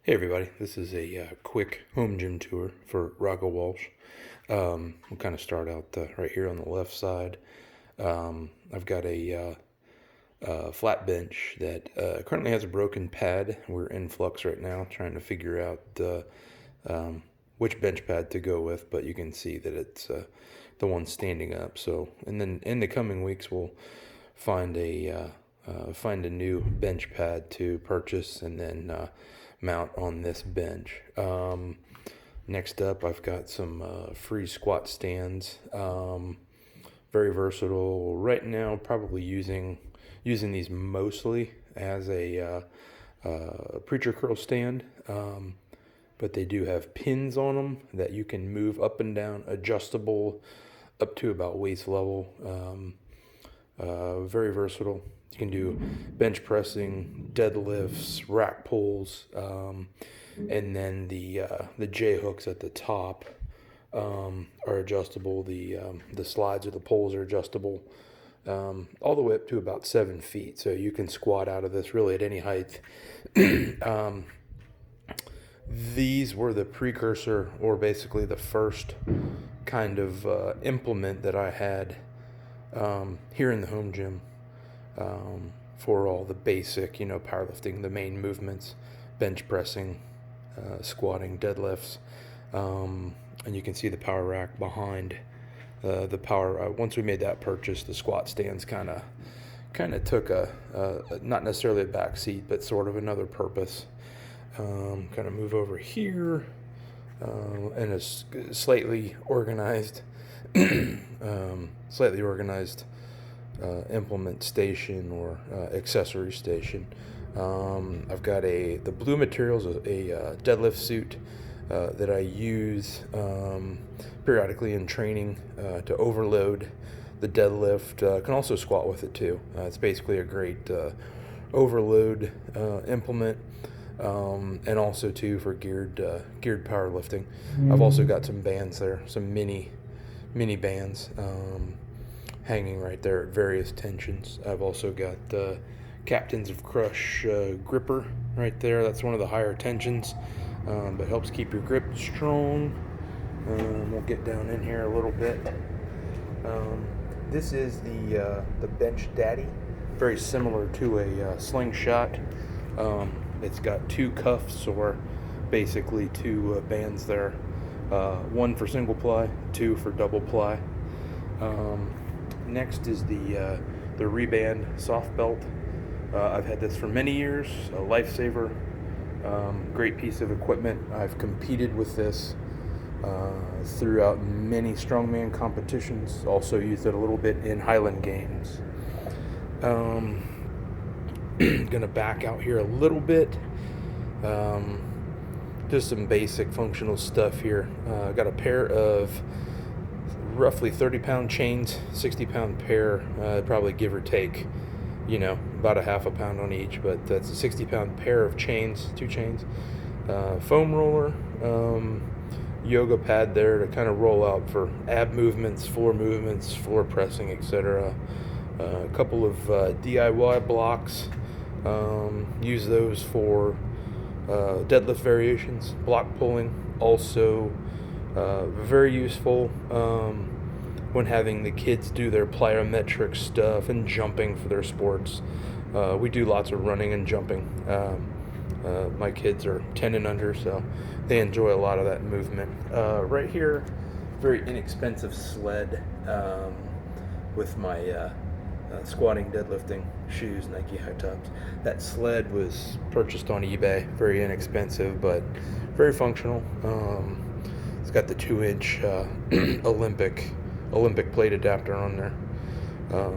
Hey everybody, this is a quick home gym tour for Rocco Walsh. We'll kind of start out right here on the left side. I've got a flat bench that currently has a broken pad. We're in flux right now, trying to figure out which bench pad to go with, but you can see that it's the one standing up. So, and then in the coming weeks, we'll find a new bench pad to purchase and then mount on this bench. Next up, I've got some free squat stands. Very versatile. Right now, probably using these mostly as a preacher curl stand, but they do have pins on them that you can move up and down, adjustable up to about waist level. Very versatile. You can do bench pressing, deadlifts, rack pulls, and then the J hooks at the top are adjustable. The slides or the poles are adjustable, all the way up to about 7 feet. So you can squat out of this really at any height. These were the precursor, or basically the first kind of implement that I had here in the home gym. For all the basic, powerlifting, the main movements, bench pressing, squatting, deadlifts, and you can see the power rack behind the power. Once we made that purchase, the squat stands kind of took a not necessarily a back seat, but sort of another purpose. Kind of move over here, and a slightly organized, implement station or accessory station. I've got the Blue Materials, a deadlift suit that I use periodically in training to overload the deadlift. Can also squat with it too. It's basically a great overload implement, and also too for geared powerlifting. I've also got some bands there, some mini bands. Hanging right there at various tensions. I've also got Captains of Crush gripper right there. That's one of the higher tensions, but helps keep your grip strong. We'll get down in here a little bit. This is the Bench Daddy, very similar to a slingshot. It's got two cuffs, or basically two bands there. One for single ply, two for double ply. Next is the Reband soft belt. I've had this for many years, a lifesaver, great piece of equipment. I've competed with this throughout many strongman competitions, also used it a little bit in Highland Games. Gonna back out here a little bit. Just some basic functional stuff here. Got a pair of roughly 30-pound chains, 60-pound pair, probably give or take, about a half a pound on each, but that's a 60-pound pair of chains, two chains, foam roller, yoga pad there to kind of roll out for ab movements, floor pressing, etc. A couple of DIY blocks, use those for deadlift variations, block pulling, also very useful when having the kids do their plyometric stuff and jumping for their sports. We do lots of running and jumping. My kids are 10 and under, so they enjoy a lot of that movement. Right here, very inexpensive sled with my squatting, deadlifting shoes, Nike high tops. That sled was purchased on eBay, very inexpensive, but very functional. It's got the 2-inch Olympic plate adapter on there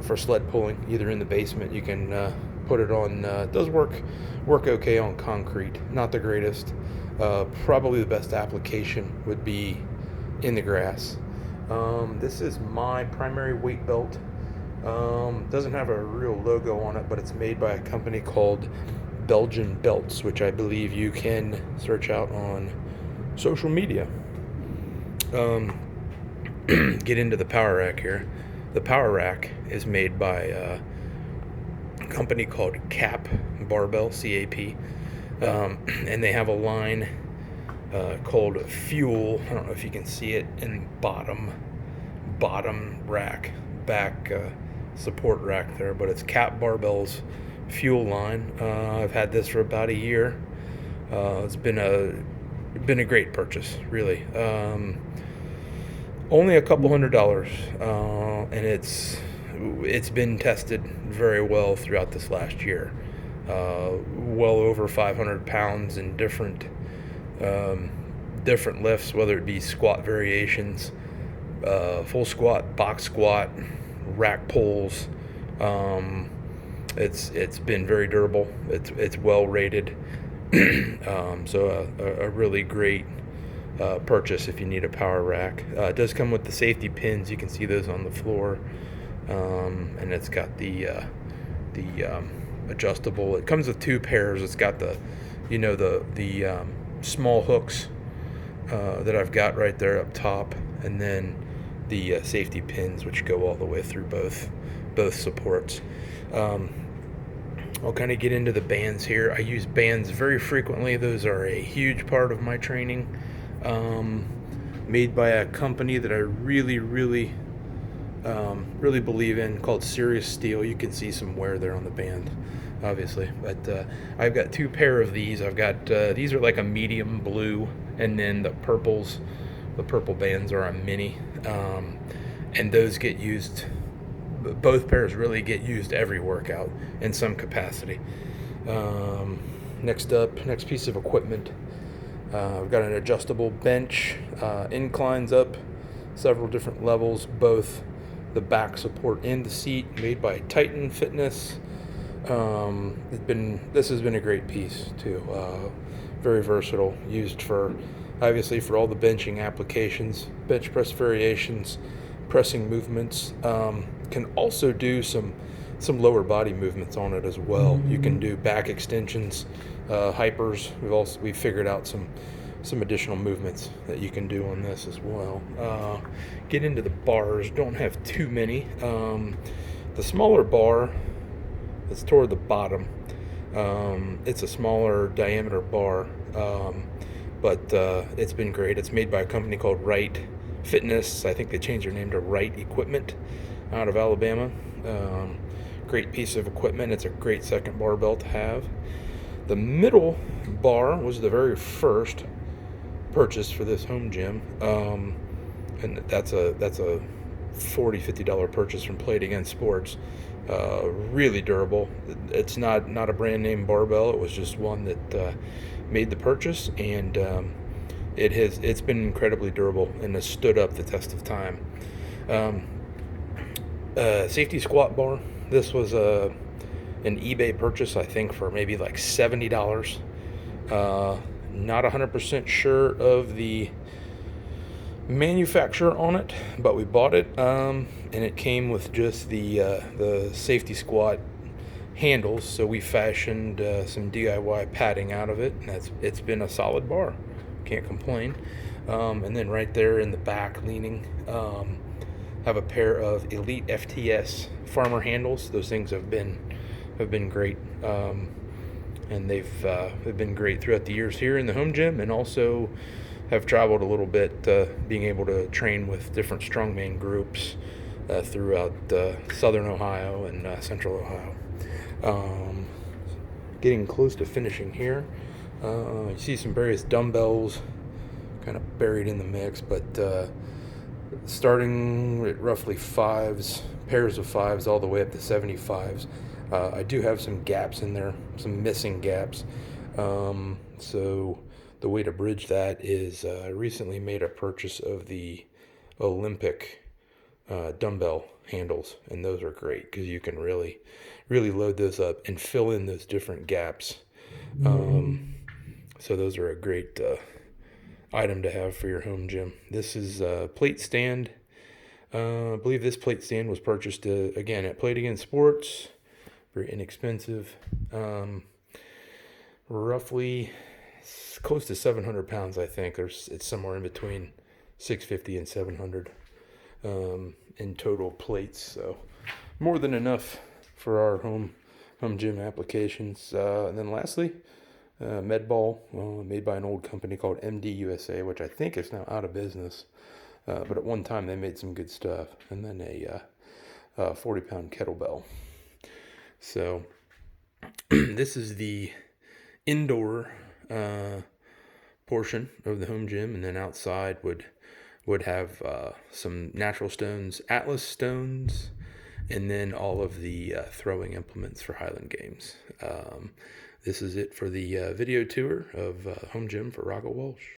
for sled pulling, either in the basement. You can put it on. It does work okay on concrete. Not the greatest. Probably the best application would be in the grass. This is my primary weight belt. Doesn't have a real logo on it, but it's made by a company called Belgian Belts, which I believe you can search out on social media. Get into the power rack here. The power rack is made by a company called CAP Barbell, CAP. And they have a line called Fuel. I don't know if you can see it in bottom rack, back support rack there, but it's Cap Barbell's Fuel line. I've had this for about a year. It's been a great purchase, really. Only a couple $100, and it's been tested very well throughout this last year. Well over 500 pounds in different lifts, whether it be squat variations, full squat, box squat, rack pulls. It's been very durable. It's well rated. So a really great purchase if you need a power rack. It does come with the safety pins. You can see those on the floor, and it's got the adjustable. It comes with two pairs. It's got the small hooks that I've got right there up top, and then the safety pins which go all the way through both supports. I'll kind of get into the bands here. I use bands very frequently. Those are a huge part of my training. Made by a company that I really believe in, called Serious Steel. You can see some wear there on the band, obviously. But I've got two pair of these. I've got these are like a medium blue, and then the purple bands are a mini, and those get used. Both pairs really get used every workout in some capacity. Next piece of equipment. We've got an adjustable bench, inclines up several different levels, both the back support and the seat, made by Titan Fitness. This has been a great piece too. Very versatile, used for all the benching applications, bench press variations, pressing movements. Can also do some lower body movements on it as well. You can do back extensions, hypers. We've figured out some additional movements that you can do on this as well. Get into the bars. Don't have too many. The smaller bar that's toward the bottom. It's a smaller diameter bar, but it's been great. It's made by a company called Right Fitness. I think they changed their name to Right Equipment, out of Alabama. Great piece of equipment. It's a great second barbell to have. The middle bar was the very first purchase for this home gym, and that's a $40-$50 purchase from Plate Against Sports. Really durable. It's not a brand name barbell. It was just one that made the purchase, and it's been incredibly durable and has stood up the test of time. Safety squat bar. This was an eBay purchase, I think, for maybe like $70. Not 100% sure of the manufacturer on it, but we bought it, and it came with just the safety squat handles. So we fashioned some DIY padding out of it, and it's been a solid bar. Can't complain. And then right there in the back, leaning, have a pair of Elite FTS farmer handles. Those things have been great, and they've been great throughout the years here in the home gym, and also have traveled a little bit, being able to train with different strongman groups throughout southern Ohio and central Ohio. Getting close to finishing here. You see some various dumbbells kind of buried in the mix, but starting at roughly pairs of fives all the way up to 75s. I do have some gaps in there, some missing gaps. So the way to bridge that is I recently made a purchase of the Olympic dumbbell handles, and those are great because you can really load those up and fill in those different gaps. So those are a great item to have for your home gym. This is a plate stand. I believe this plate stand was purchased again at Plate Against Sports. Very inexpensive. Roughly close to 700 pounds, I think. It's somewhere in between 650 and 700 in total plates. So more than enough for our home gym applications. And then lastly, med ball, made by an old company called MD USA, which I think is now out of business. But at one time they made some good stuff. And then a 40-pound kettlebell. So this is the indoor portion of the home gym, and then outside would have some natural stones, Atlas stones, and then all of the throwing implements for Highland Games. This is it for the video tour of home gym for Rocco Walsh.